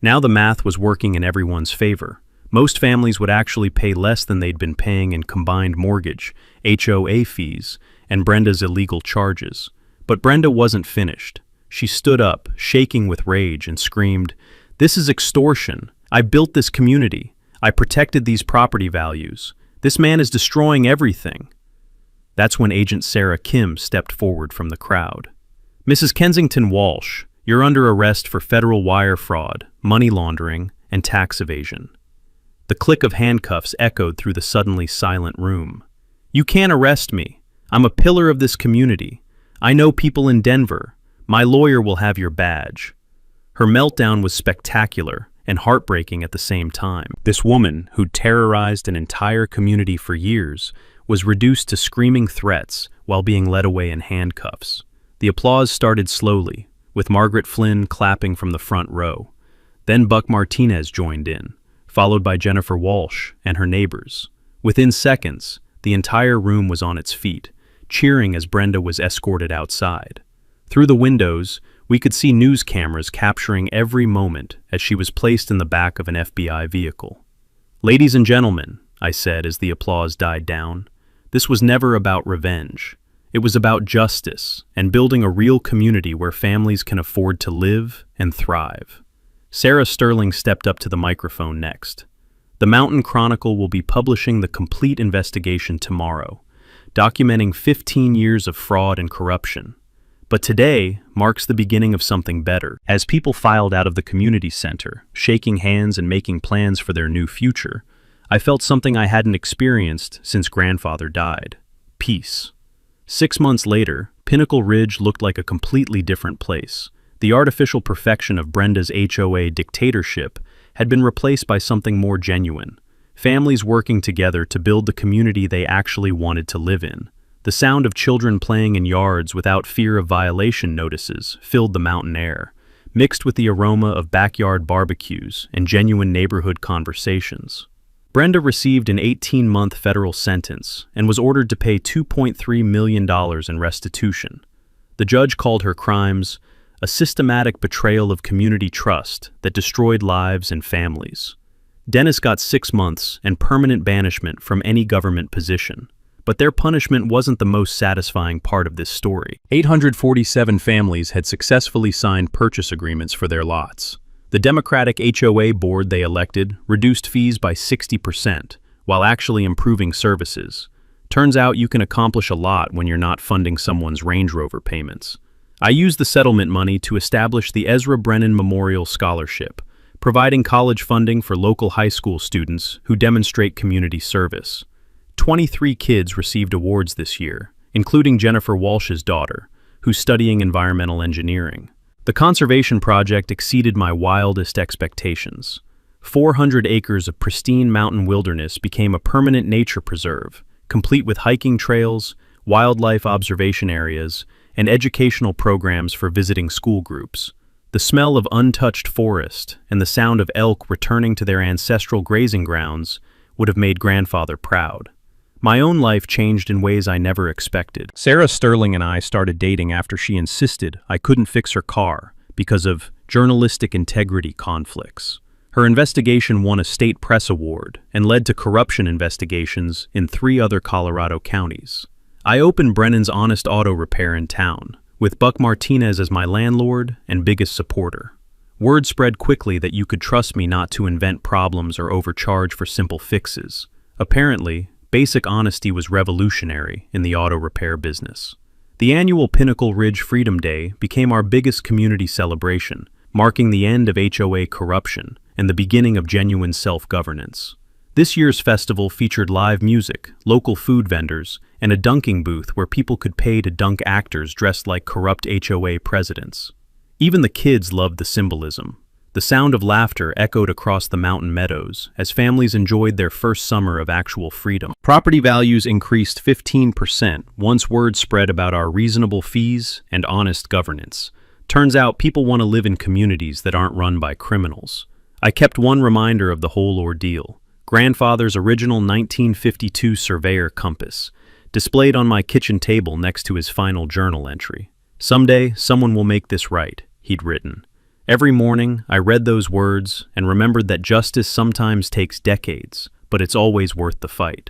Now the math was working in everyone's favor. Most families would actually pay less than they'd been paying in combined mortgage, HOA fees, and Brenda's illegal charges. But Brenda wasn't finished. She stood up, shaking with rage, and screamed, "This is extortion. I built this community. I protected these property values. This man is destroying everything." That's when Agent Sarah Kim stepped forward from the crowd. "Mrs. Kensington Walsh, you're under arrest for federal wire fraud, money laundering, and tax evasion." The click of handcuffs echoed through the suddenly silent room. "You can't arrest me. I'm a pillar of this community. I know people in Denver. My lawyer will have your badge." Her meltdown was spectacular and heartbreaking at the same time. This woman, who'd terrorized an entire community for years, was reduced to screaming threats while being led away in handcuffs. The applause started slowly, with Margaret Flynn clapping from the front row. Then Buck Martinez joined in, followed by Jennifer Walsh and her neighbors. Within seconds, the entire room was on its feet, cheering as Brenda was escorted outside. Through the windows, we could see news cameras capturing every moment as she was placed in the back of an FBI vehicle. "Ladies and gentlemen," I said as the applause died down, "this was never about revenge. It was about justice and building a real community where families can afford to live and thrive." Sarah Sterling stepped up to the microphone next. "The Mountain Chronicle will be publishing the complete investigation tomorrow, documenting 15 years of fraud and corruption. But today marks the beginning of something better." As people filed out of the community center, shaking hands and making plans for their new future, I felt something I hadn't experienced since grandfather died: peace. 6 months later, Pinnacle Ridge looked like a completely different place. The artificial perfection of Brenda's HOA dictatorship had been replaced by something more genuine: families working together to build the community they actually wanted to live in. The sound of children playing in yards without fear of violation notices filled the mountain air, mixed with the aroma of backyard barbecues and genuine neighborhood conversations. Brenda received an 18-month federal sentence and was ordered to pay $2.3 million in restitution. The judge called her crimes a systematic betrayal of community trust that destroyed lives and families. Dennis got 6 months and permanent banishment from any government position. But their punishment wasn't the most satisfying part of this story. 847 families had successfully signed purchase agreements for their lots. The Democratic HOA board they elected reduced fees by 60%, while actually improving services. Turns out you can accomplish a lot when you're not funding someone's Range Rover payments. I used the settlement money to establish the Ezra Brennan Memorial Scholarship, providing college funding for local high school students who demonstrate community service. 23 kids received awards this year, including Jennifer Walsh's daughter, who's studying environmental engineering. The conservation project exceeded my wildest expectations. 400 acres of pristine mountain wilderness became a permanent nature preserve, complete with hiking trails, wildlife observation areas, and educational programs for visiting school groups. The smell of untouched forest and the sound of elk returning to their ancestral grazing grounds would have made grandfather proud. My own life changed in ways I never expected. Sarah Sterling and I started dating after she insisted I couldn't fix her car because of journalistic integrity conflicts. Her investigation won a state press award and led to corruption investigations in 3 other Colorado counties. I opened Brennan's Honest Auto Repair in town, with Buck Martinez as my landlord and biggest supporter. Word spread quickly that you could trust me not to invent problems or overcharge for simple fixes. Apparently, basic honesty was revolutionary in the auto repair business. The annual Pinnacle Ridge Freedom Day became our biggest community celebration, marking the end of HOA corruption and the beginning of genuine self-governance. This year's festival featured live music, local food vendors, and a dunking booth where people could pay to dunk actors dressed like corrupt HOA presidents. Even the kids loved the symbolism. The sound of laughter echoed across the mountain meadows as families enjoyed their first summer of actual freedom. Property values increased 15% once word spread about our reasonable fees and honest governance. Turns out people want to live in communities that aren't run by criminals. I kept one reminder of the whole ordeal: grandfather's original 1952 Surveyor compass, displayed on my kitchen table next to his final journal entry. "Someday, someone will make this right," he'd written. Every morning, I read those words and remembered that justice sometimes takes decades, but it's always worth the fight.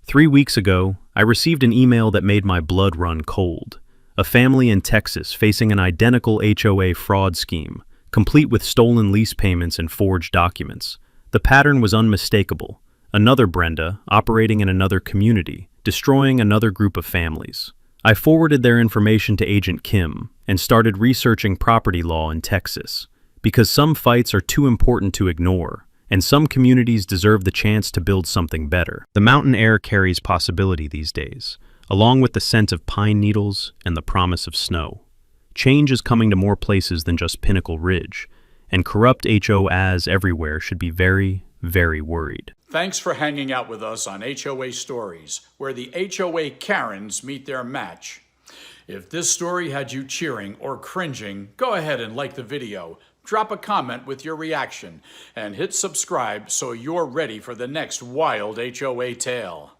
3 weeks ago, I received an email that made my blood run cold. A family in Texas facing an identical HOA fraud scheme, complete with stolen lease payments and forged documents. The pattern was unmistakable. Another Brenda, operating in another community, destroying another group of families. I forwarded their information to Agent Kim and started researching property law in Texas, because some fights are too important to ignore, and some communities deserve the chance to build something better. The mountain air carries possibility these days, along with the scent of pine needles and the promise of snow. Change is coming to more places than just Pinnacle Ridge, and corrupt HOAs everywhere should be very, very worried. Thanks for hanging out with us on HOA Stories, where the HOA Karens meet their match. If this story had you cheering or cringing, go ahead and like the video, drop a comment with your reaction, and hit subscribe so you're ready for the next wild HOA tale.